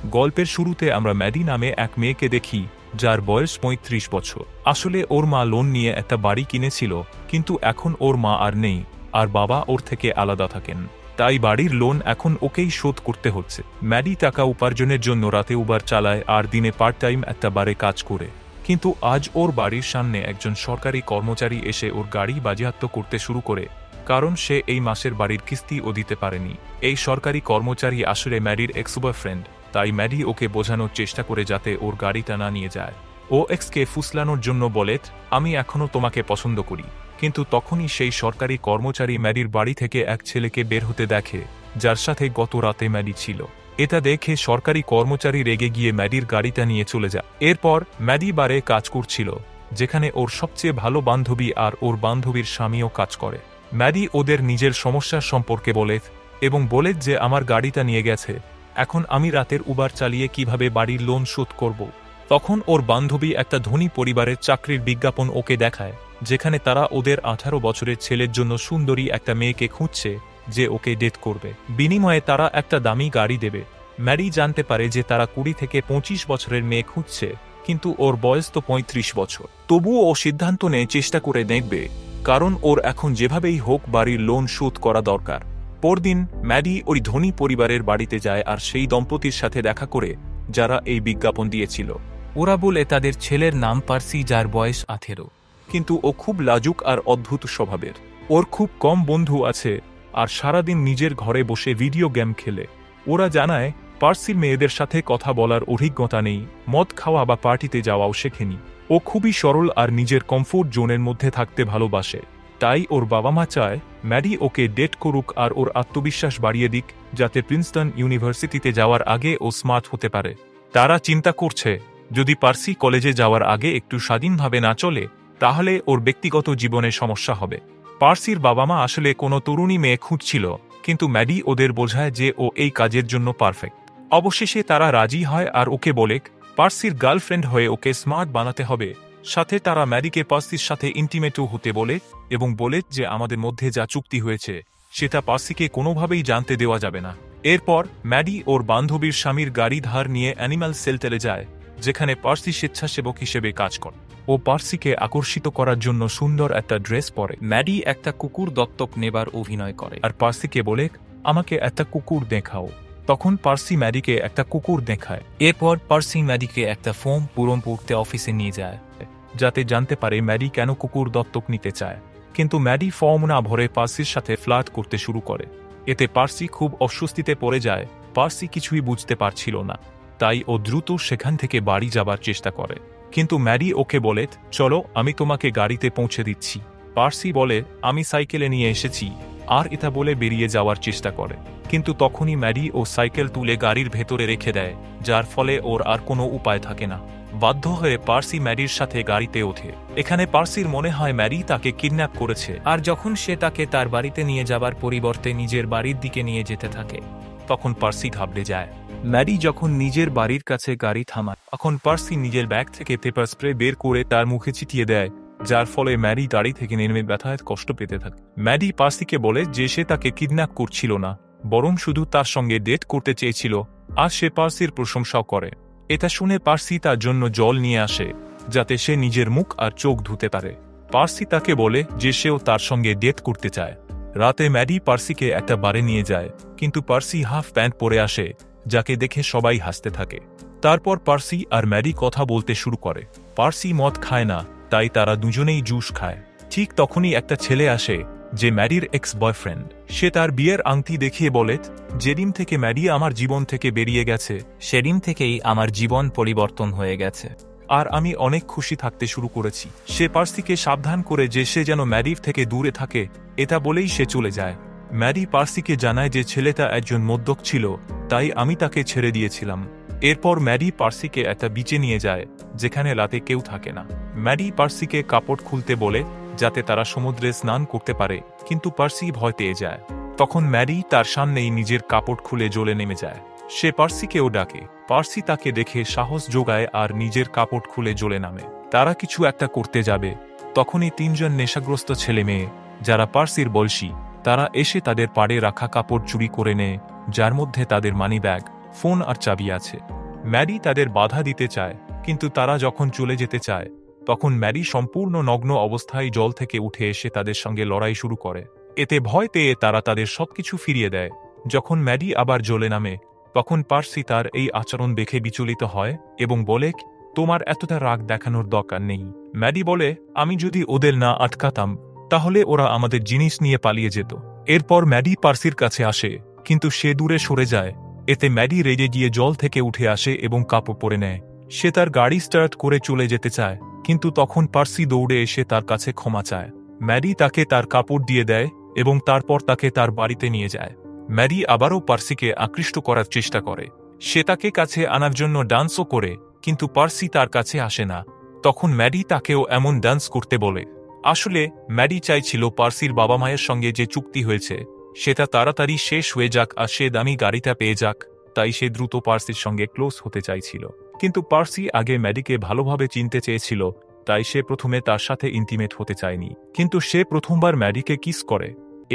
গল্পের শুরুতে আমরা ম্যাডি নামে এক মেয়েকে দেখি, যার বয়স ৩৫ বছর। আসলে ওর মা লোন নিয়ে একটা বাড়ি কিনেছিল, কিন্তু এখন ওর মা আর নেই, আর বাবা ওর থেকে আলাদা থাকেন। তাই বাড়ির লোন এখন ওকেই শোধ করতে হচ্ছে। ম্যাডি টাকা উপার্জনের জন্য রাতে উবার চালায় আর দিনে পার্ট টাইম একটা বারে কাজ করে। কিন্তু আজ ওর বাড়ির সামনে একজন সরকারি কর্মচারী এসে ওর গাড়ি বাজেয়াপ্ত করতে শুরু করে, কারণ সে এই মাসের বাড়ির কিস্তিও দিতে পারেনি। এই সরকারি কর্মচারী আসলে ম্যাডির এক্স বয়ফ্রেন্ড, তাই ম্যাডি ওকে বোঝানোর চেষ্টা করে যাতে ওর গাড়িটা না নিয়ে যায়। ও এক্সকে ফুসলানোর জন্য বলে, আমি এখনও তোমাকে পছন্দ করি। কিন্তু তখনই সেই সরকারি কর্মচারী ম্যাডির বাড়ি থেকে এক ছেলেকে বের হতে দেখে, যার সাথে গত রাতে ম্যাডি ছিল। এটা দেখে সরকারি কর্মচারী রেগে গিয়ে ম্যাডির গাড়িটা নিয়ে চলে যায়। এরপর ম্যাডি বারে কাজ করছিল, যেখানে ওর সবচেয়ে ভালো বান্ধবী আর ওর বান্ধবীর স্বামীও কাজ করে। ম্যাডি ওদের নিজের সমস্যার সম্পর্কে বলে এবং বলে যে আমার গাড়িটা নিয়ে গেছে, এখন আমি রাতের উবার চালিয়ে কিভাবে বাড়ির লোন শোধ করব। তখন ওর বান্ধবী একটা ধনী পরিবারের চাকরির বিজ্ঞাপন ওকে দেখায়, যেখানে তারা ওদের 18 বছরের ছেলের জন্য সুন্দরী একটা মেয়েকে খুঁজছে যে ওকে ডেট করবে। বিনিময়ে তারা একটা দামি গাড়ি দেবে। ম্যাডি জানতে পারে যে তারা 20 থেকে 25 বছরের মেয়ে খুঁজছে, কিন্তু ওর বয়স তো 35 বছর। তবুও ও সিদ্ধান্ত নেয় চেষ্টা করে দেখবে, কারণ ওর এখন যেভাবেই হোক বাড়ির লোন শোধ করা দরকার। পরদিন ম্যাডি ওই ধনী পরিবারের বাড়িতে যায় আর সেই দম্পতির সাথে দেখা করে, যারা এই বিজ্ঞাপন দিয়েছিল। ওরা বলে তাদের ছেলের নাম পার্সি, যার বয়স 18, কিন্তু ও খুব লাজুক আর অদ্ভুত স্বভাবের। ওর খুব কম বন্ধু আছে আর সারাদিন নিজের ঘরে বসে ভিডিও গেম খেলে। ওরা জানায় পার্সির মেয়েদের সাথে কথা বলার অভিজ্ঞতা নেই, মদ খাওয়া বা পার্টিতে যাওয়াও শেখেনি। ও খুবই সরল আর নিজের কমফোর্ট জোনের মধ্যে থাকতে ভালোবাসে। তাই ওর বাবা মা চায় ম্যাডি ওকে ডেট করুক আর ওর আত্মবিশ্বাস বাড়িয়ে দিক, যাতে প্রিন্সটন ইউনিভার্সিটিতে যাওয়ার আগে ও স্মার্ট হতে পারে। তারা চিন্তা করছে, যদি পার্সি কলেজে যাওয়ার আগে একটু স্বাধীনভাবে না চলে, তাহলে ওর ব্যক্তিগত জীবনে সমস্যা হবে। পার্সির বাবা মা আসলে কোনো তরুণী মেয়ে খুঁজছিল, কিন্তু ম্যাডি ওদের বোঝায় যে ও এই কাজের জন্য পারফেক্ট। অবশেষে তারা রাজি হয় আর ওকে বলে পার্সির গার্লফ্রেন্ড হয়ে ওকে স্মার্ট বানাতে হবে। সাথে তারা ম্যাডিকে পার্সির সাথে ইন্টিমেটও হতে বলে এবং বলে যে আমাদের মধ্যে যা চুক্তি হয়েছে সেটা পার্সিকে কোনোভাবেই জানতে দেওয়া যাবে না। এরপর ম্যাডি ওর বান্ধবীর স্বামীর গাড়ি ধার নিয়ে অ্যানিম্যাল শেল্টারে যায়, যেখানে পার্সি স্বেচ্ছাসেবক হিসেবে কাজ করে। ও পার্সিকে আকর্ষিত করার জন্য সুন্দর একটা ড্রেস পরে। ম্যাডি একটা কুকুর দত্তক নেবার অভিনয় করে আর পার্সিকে বলে, আমাকে একটা কুকুর দেখাও। তখন পার্সি ম্যাডিকে একটা কুকুর দেখায়। এরপর পার্সি ম্যাডিকে একটা ফর্ম পূরণ করতে অফিসে নিয়ে যায়, যাতে জানতে পারে ম্যাডি কেন কুকুর দত্তক নিতে চায়। কিন্তু ম্যাডি ফর্ম না ভরে পার্সির সাথে ফ্লার্ট করতে শুরু করে। এতে পার্সি খুব অস্বস্তিতে পড়ে যায়। পার্সি কিছুই বুঝতে পারছিল না, তাই ও দ্রুত সেখান থেকে বাড়ি যাবার চেষ্টা করে। কিন্তু ম্যাডি ওকে বলে, চলো আমি তোমাকে গাড়িতে পৌঁছে দিচ্ছি। পার্সি বলে, আমি সাইকেলে নিয়ে এসেছি, আর এটা বলে বেরিয়ে যাওয়ার চেষ্টা করে। কিন্তু তখনই ম্যাডি ও সাইকেল তুলে গাড়ির ভেতরে রেখে দেয়, যার ফলে ওর আর কোনো উপায় থাকে না। বাধ্য হয়ে পার্সি ম্যাডির সাথে গাড়িতে ওঠে। এখানে পার্সির মনে হয় ম্যাডি তাকে কিডন্যাপ করেছে, আর যখন সে তাকে তার বাড়িতে নিয়ে যাবার পরিবর্তে নিজের বাড়ির দিকে নিয়ে যেতে থাকে, তখন পার্সি ঘাবড়ে যায়। ম্যাডি যখন নিজের বাড়ির কাছে গাড়ি থামায়, তখন পার্সি নিজের ব্যাগ থেকে পেপার স্প্রে বের করে তার মুখে ছিটিয়ে দেয়, যার ফলে ম্যাডি গাড়ি থেকে নেমে ব্যথায় কষ্ট পেতে থাকে। ম্যাডি পার্সিকে বলে যে সে তাকে কিডন্যাপ করছিল না, বরং শুধু তার সঙ্গে ডেট করতে চেয়েছিল, আর সে পার্সির প্রশংসাও করে। এটা শুনে পার্সি তার জন্য জল নিয়ে আসে, যাতে সে নিজের মুখ আর চোখ ধুতে পারে। পার্সি তাকে বলে যে সেও তার সঙ্গে ডেট করতে চায়। রাতে ম্যাডি পার্সিকে একটা বারে নিয়ে যায়, কিন্তু পার্সি হাফ প্যান্ট পরে আসে, যাকে দেখে সবাই হাসতে থাকে। তারপর পার্সি আর ম্যাডি কথা বলতে শুরু করে। পার্সি মদ খায় না, তাই তারা দুজনেই জুস খায়। ঠিক তখনই একটা ছেলে আসে, যে ম্যাডির এক্স বয়ফ্রেন্ড। সে তার বিয়ের আংটি দেখিয়ে বলে, যেদিন থেকে ম্যাডি আমার জীবন থেকে বেরিয়ে গেছে, সেদিন থেকেই আমার জীবন পরিবর্তন হয়ে গেছে, আর আমি অনেক খুশি থাকতে শুরু করেছি। সে পার্সিকে সাবধান করে যে সে যেন ম্যাডির থেকে দূরে থাকে, এটা বলেই সে চলে যায়। ম্যাডি পার্সিকে জানায় যে ছেলেটা একজন মদ্যপ ছিল, তাই আমি তাকে ছেড়ে দিয়েছিলাম। এরপর ম্যাডি পার্সিকে একটা বিচে নিয়ে যায়, যেখানে রাতে কেউ থাকে না। ম্যাডি পার্সিকে কাপড় খুলতে বলে, যাতে তারা সমুদ্রে স্নান করতে পারে, কিন্তু পার্সি ভয় পেয়ে যায়। তখন ম্যাডি তার সামনেই নিজের কাপড় খুলে জলে নেমে যায়। সে পার্সিকেও ডাকে। পার্সি তাকে দেখে সাহস যোগায় আর নিজের কাপড় খুলে জলে নামে। তারা কিছু একটা করতে যাবে, তখনই 3 জন নেশাগ্রস্ত ছেলে মেয়ে, যারা পার্সির বয়সী, তারা এসে তাদের পাড়ে রাখা কাপড় চুরি করে নেয়, যার মধ্যে তাদের মানি ব্যাগ, ফোন আর চাবি আছে। ম্যাডি তাদের বাধা দিতে চায়, কিন্তু তারা যখন চলে যেতে চায় তখন ম্যাডি সম্পূর্ণ নগ্ন অবস্থায় জল থেকে উঠে এসে তাদের সঙ্গে লড়াই শুরু করে। এতে ভয় পেয়ে তারা তাদের সবকিছু ফিরিয়ে দেয়। যখন ম্যাডি আবার জলে নামে তখন পার্সি তার এই আচরণ দেখে বিচলিত হয় এবং বলে, তোমার এতটা রাগ দেখানোর দরকার নেই। ম্যাডি বলে, আমি যদি ওদের না আটকাতাম তাহলে ওরা আমাদের জিনিস নিয়ে পালিয়ে যেত। এরপর ম্যাডি পার্সির কাছে আসে, কিন্তু সে দূরে সরে যায়। এতে ম্যাডি রেগে গিয়ে জল থেকে উঠে আসে এবং কাপড় পরে নেয়। সে তার গাড়ি স্টার্ট করে চলে যেতে চায়, কিন্তু তখন পার্সি দৌড়ে এসে তার কাছে ক্ষমা চায়। ম্যাডি তাকে তার কাপড় দিয়ে দেয় এবং তারপর তাকে তার বাড়িতে নিয়ে যায়। ম্যাডি আবারও পার্সিকে আকৃষ্ট করার চেষ্টা করে। সে তাকে কাছে আনার জন্য ডান্সও করে, কিন্তু পার্সি তার কাছে আসে না। তখন ম্যাডি তাকেও এমন ডান্স করতে বলে। আসলে ম্যাডি চাইছিল পার্সির বাবা মায়ের সঙ্গে যে চুক্তি হয়েছে সেটা তাড়াতাড়ি শেষ হয়ে যাক আর সে দামি গাড়িটা পেয়ে যাক, তাই সে দ্রুত পার্সির সঙ্গে ক্লোজ হতে চাইছিল। কিন্তু পার্সি আগে ম্যাডিকে ভালোভাবে চিনতে চেয়েছিল, তাই সে প্রথমে তার সাথে ইন্টিমেট হতে চায়নি। কিন্তু সে প্রথমবার ম্যাডিকে কিস করে।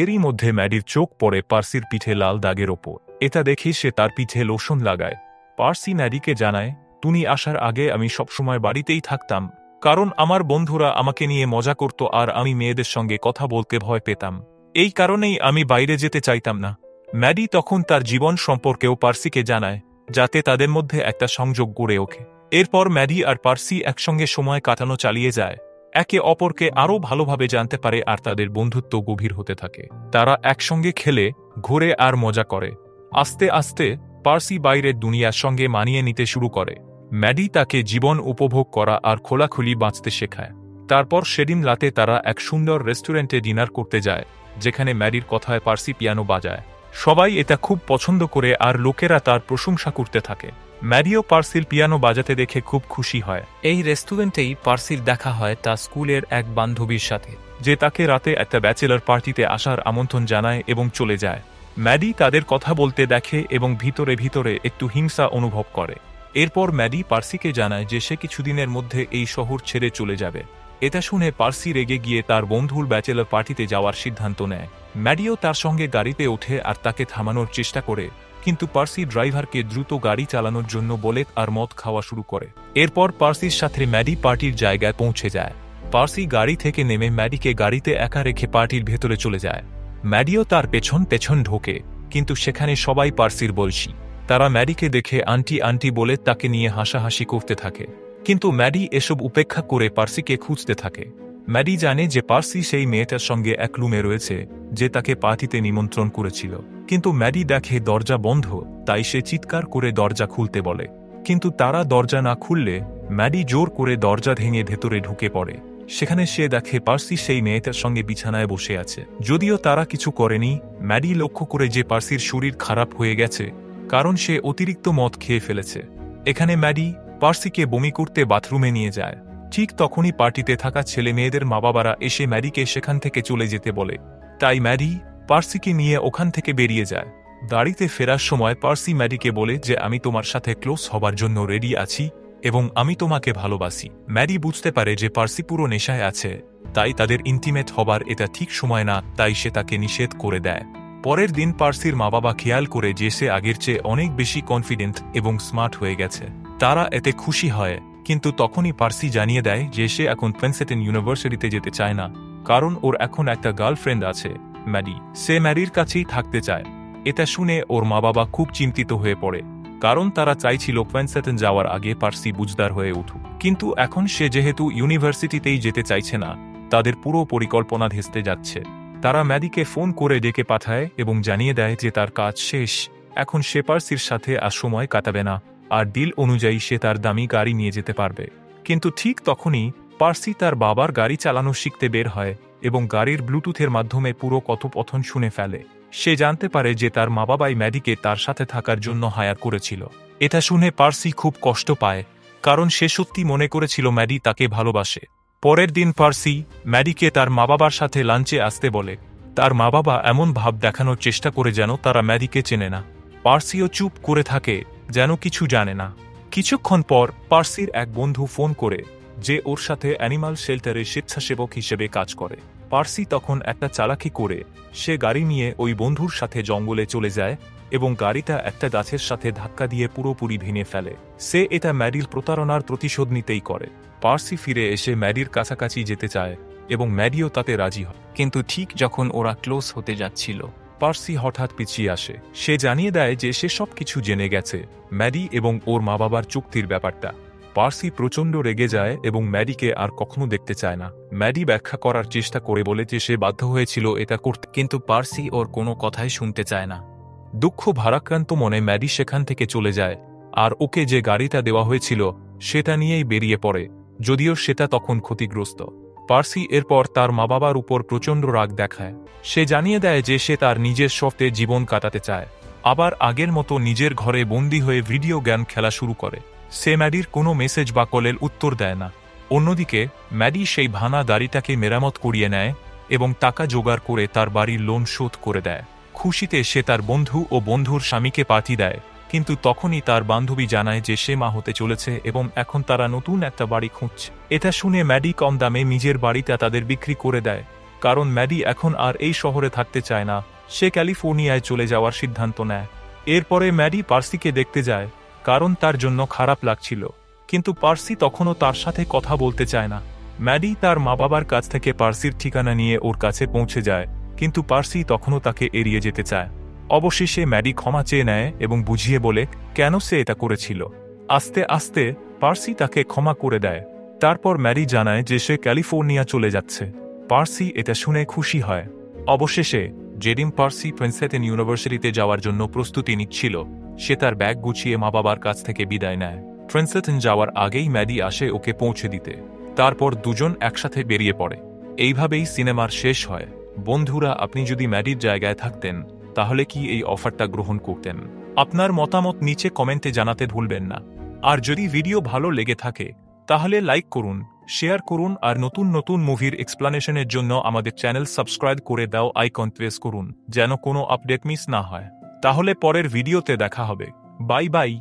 এরই মধ্যে ম্যাডির চোখ পড়ে পার্সির পিঠে লাল দাগের ওপর। এটা দেখে সে তার পিঠে লোশন লাগায়। পার্সি ম্যাডিকে জানায়, তুমি আসার আগে আমি সবসময় বাড়িতেই থাকতাম, কারণ আমার বন্ধুরা আমাকে নিয়ে মজা করত আর আমি মেয়েদের সঙ্গে কথা বলতে ভয় পেতাম। এই কারণেই আমি বাইরে যেতে চাইতাম না। ম্যাডি তখন তার জীবন সম্পর্কেও পার্সিকে জানায়, যাতে তাদের মধ্যে একটা সংযোগ গড়ে ওঠে। এরপর ম্যাডি আর পার্সি একসঙ্গে সময় কাটানো চালিয়ে যায়, একে অপরকে আরও ভালোভাবে জানতে পারে আর তাদের বন্ধুত্ব গভীর হতে থাকে। তারা একসঙ্গে খেলে, ঘুরে আর মজা করে। আস্তে আস্তে পার্সি বাইরের দুনিয়ার সঙ্গে মানিয়ে নিতে শুরু করে। ম্যাডি তাকে জীবন উপভোগ করা আর খোলাখুলি বাঁচতে শেখায়। তারপর সেদিন রাতে তারা এক সুন্দর রেস্টুরেন্টে ডিনার করতে যায়, যেখানে ম্যাডির কথায় পার্সি পিয়ানো বাজায়। সবাই এটা খুব পছন্দ করে আর লোকেরা তার প্রশংসা করতে থাকে। ম্যাডিও পার্সির পিয়ানো বাজাতে দেখে খুব খুশি হয়। এই রেস্টুরেন্টেই পার্সির দেখা হয় তার স্কুলের এক বান্ধবীর সাথে, যে তাকে রাতে একটা ব্যাচেলর পার্টিতে আসার আমন্ত্রণ জানায় এবং চলে যায়। ম্যাডি তাদের কথা বলতে দেখে এবং ভিতরে ভিতরে একটু হিংসা অনুভব করে। এরপর ম্যাডি পার্সিকে জানায় যে সে কিছুদিনের মধ্যে এই শহর ছেড়ে চলে যাবে। এটা শুনে পার্সি রেগে গিয়ে তার বন্ধুর ব্যাচেলর পার্টিতে যাওয়ার সিদ্ধান্ত নেয়। ম্যাডিও তার সঙ্গে গাড়িতে ওঠে আর তাকে থামানোর চেষ্টা করে, কিন্তু পার্সি ড্রাইভারকে দ্রুত গাড়ি চালানোর জন্য বলে আর মদ খাওয়া শুরু করে। এরপর পার্সির সাথে ম্যাডি পার্টির জায়গায় পৌঁছে যায়। পার্সি গাড়ি থেকে নেমে ম্যাডিকে গাড়িতে একা রেখে পার্টির ভেতরে চলে যায়। ম্যাডিও তার পেছন পেছন ঢোকে, কিন্তু সেখানে সবাই পার্সির বয়সী। তারা ম্যাডিকে দেখে আন্টি আন্টি বলে তাকে নিয়ে হাসাহাসি করতে থাকে, কিন্তু ম্যাডি এসব উপেক্ষা করে পার্সিকে খুঁজতে থাকে। ম্যাডি জানে যে পার্সি সেই মেয়েটার সঙ্গে এক রুমে রয়েছে যে তাকে পার্টিতে নিমন্ত্রণ করেছিল। কিন্তু ম্যাডি দেখে দরজা বন্ধ, তাই সে চিৎকার করে দরজা খুলতে বলে। কিন্তু তারা দরজা না খুললে ম্যাডি জোর করে দরজা ভেঙে ভেতরে ঢুকে পড়ে। সেখানে সে দেখে পার্সি সেই মেয়েটার সঙ্গে বিছানায় বসে আছে। যদিও তারা কিছু করেনি, ম্যাডি লক্ষ্য করে যে পার্সির শরীর খারাপ হয়ে গেছে, কারণ সে অতিরিক্ত মদ খেয়ে ফেলেছে। এখানে ম্যাডি পার্সিকে বমি করতে বাথরুমে নিয়ে যায়। ঠিক তখনই পার্টিতে থাকা ছেলে মেয়েদের মা বাবারা এসে ম্যাডিকে সেখান থেকে চলে যেতে বলে, তাই ম্যাডি পার্সিকে নিয়ে ওখান থেকে বেরিয়ে যায়। গাড়িতে ফেরার সময় পার্সি ম্যাডিকে বলে যে আমি তোমার সাথে ক্লোজ হবার জন্য রেডি আছি এবং আমি তোমাকে ভালোবাসি। ম্যাডি বুঝতে পারে যে পার্সি পুরো নেশায় আছে, তাই তাদের ইন্টিমেট হবার এটা ঠিক সময় না, তাই সে তাকে নিষেধ করে দেয়। পরের দিন পার্সির মা বাবা খেয়াল করে যে সে আগের চেয়ে অনেক বেশি কনফিডেন্ট এবং স্মার্ট হয়ে গেছে। তারা এতে খুশি হয়, কিন্তু তখনই পার্সি জানিয়ে দেয় যে সে এখন প্রিন্সটন ইউনিভার্সিটিতে যেতে চায় না, কারণ ওর এখন একটা গার্লফ্রেন্ড আছে, ম্যাডি। সে ম্যাডির কাছেই থাকতে চায়। এটা শুনে ওর মা বাবা খুব চিন্তিত হয়ে পড়ে, কারণ তারা চাইছিল প্রিন্সটন যাওয়ার আগে পার্সি বুঝদার হয়ে উঠুক। কিন্তু এখন সে যেহেতু ইউনিভার্সিটিতেই যেতে চাইছে না, তাদের পুরো পরিকল্পনা ধেস্তে যাচ্ছে। তারা ম্যাডিকে ফোন করে ডেকে পাঠায় এবং জানিয়ে দেয় যে তার কাজ শেষ, এখন সে পার্সির সাথে আর সময় কাটাবে না, আর ডিল অনুযায়ী সে তার দামি গাড়ি নিয়ে যেতে পারবে। কিন্তু ঠিক তখনই পার্সি তার বাবার গাড়ি চালানো শিখতে বের হয় এবং গাড়ির ব্লুটুথের মাধ্যমে পুরো কথোপকথন শুনে ফেলে। সে জানতে পারে যে তার মা বাবাই ম্যাডিকে তার সাথে থাকার জন্য হায়ার করেছিল। এটা শুনে পার্সি খুব কষ্ট পায়, কারণ সে সত্যি মনে করেছিল ম্যাডি তাকে ভালোবাসে। পরের দিন পার্সি ম্যাডিকে তার মা বাবার সাথে লাঞ্চে আসতে বলে। তার মা বাবা এমন ভাব দেখানোর চেষ্টা করে যেন তারা ম্যাডিকে চেনে না। পার্সিও চুপ করে থাকে, যেন কিছু জানে না। কিছুক্ষণ পর পার্সির এক বন্ধু ফোন করে যে ওর সাথে অ্যানিমাল শেল্টারে স্বেচ্ছাসেবক হিসেবে কাজ করে। পার্সি তখন একটা চালাকি করে সে গাড়ি নিয়ে ওই বন্ধুর সাথে জঙ্গলে চলে যায় এবং গাড়িটা একটা গাছের সাথে ধাক্কা দিয়ে পুরোপুরি ভেঙে ফেলে। সে এটা ম্যাডির প্রতারণার প্রতিশোধ নিতেই করে। পার্সি ফিরে এসে ম্যাডির কাছাকাছি যেতে চায় এবং ম্যাডিও তাতে রাজি হয়। কিন্তু ঠিক যখন ওরা ক্লোজ হতে যাচ্ছিল, পার্সি হঠাৎ পিছিয়ে আসে। সে জানিয়ে দেয় যে সে সবকিছু জেনে গেছে, ম্যাডি এবং ওর মা বাবার চুক্তির ব্যাপারটা। পার্সি প্রচণ্ড রেগে যায় এবং ম্যাডিকে আর কখনো দেখতে চায় না। ম্যাডি ব্যাখ্যা করার চেষ্টা করে বলে যে সে বাধ্য হয়েছিল এটা করতে, কিন্তু পার্সি ওর কোনো কথাই শুনতে চায় না। দুঃখ ভারাক্রান্ত মনে ম্যাডি সেখান থেকে চলে যায় আর ওকে যে গাড়িটা দেওয়া হয়েছিল সেটা নিয়েই বেরিয়ে পড়ে, যদিও সেটা তখন ক্ষতিগ্রস্ত। পার্সি এরপর তার মা বাবার উপর প্রচণ্ড রাগ দেখায়। সে জানিয়ে দেয় যে সে তার নিজের শর্তে জীবন কাটাতে চায়, আবার আগের মতো নিজের ঘরে বন্দী হয়ে ভিডিও গেম খেলা শুরু করে। সে ম্যাডির কোনো মেসেজ বা কলের উত্তর দেয় না। অন্যদিকে ম্যাডি সেই ভাঙা গাড়িটাকে মেরামত করিয়ে নেয় এবং টাকা জোগাড় করে তার বাড়ির লোন শোধ করে দেয়। খুশিতে সে তার বন্ধু ও বন্ধুর স্বামীকে পার্টি দেয়, কিন্তু তখনই তার বান্ধবী জানায় যে সে মা হতে চলেছে এবং এখন তারা নতুন একটা বাড়ি খুঁজছে। এটা শুনে ম্যাডি কম দামে নিজের বাড়িটা তাদের বিক্রি করে দেয়, কারণ ম্যাডি এখন আর এই শহরে থাকতে চায় না। সে ক্যালিফোর্নিয়ায় চলে যাওয়ার সিদ্ধান্ত নেয়। এরপরে ম্যাডি পার্সিকে দেখতে যায়, কারণ তার জন্য খারাপ লাগছিল, কিন্তু পার্সি তখনও তার সাথে কথা বলতে চায় না। ম্যাডি তার মা বাবার কাছ থেকে পার্সির ঠিকানা নিয়ে ওর কাছে পৌঁছে যায়, কিন্তু পার্সি তখনও তাকে এড়িয়ে যেতে চায়। অবশেষে ম্যাডি ক্ষমা চেয়ে নেয় এবং বুঝিয়ে বলে কেন সে এটা করেছিল। আস্তে আস্তে পার্সি তাকে ক্ষমা করে দেয়। তারপর ম্যাডি জানায় যে সে ক্যালিফোর্নিয়া চলে যাচ্ছে। পার্সি এটা শুনে খুশি হয়। অবশেষে যেদিন পার্সি প্রিন্সেটন ইউনিভার্সিটিতে যাওয়ার জন্য প্রস্তুতি নিচ্ছিল, সে তার ব্যাগ গুছিয়ে মা বাবার কাছ থেকে বিদায় নেয়। প্রিন্সেটন যাওয়ার আগেই ম্যাডি আসে ওকে পৌঁছে দিতে। তারপর দুজন একসাথে বেরিয়ে পড়ে। এইভাবেই সিনেমার শেষ হয়। বন্ধুরা, আপনি যদি ম্যাডির জায়গায় থাকতেন তাহলে কি এই অফারটা গ্রহণ করতেন? আপনার মতামত নিচে কমেন্টে জানাতে ভুলবেন না। আর যদি ভিডিও ভালো লেগে থাকে তাহলে লাইক করুন, শেয়ার করুন আর নতুন নতুন মুভির এক্সপ্লানেশনের জন্য আমাদের চ্যানেল সাবস্ক্রাইব করে দাও, আইকন প্রেস করুন যেন কোনো আপডেট মিস না হয়। তাহলে পরের ভিডিওতে দেখা হবে। Bye bye.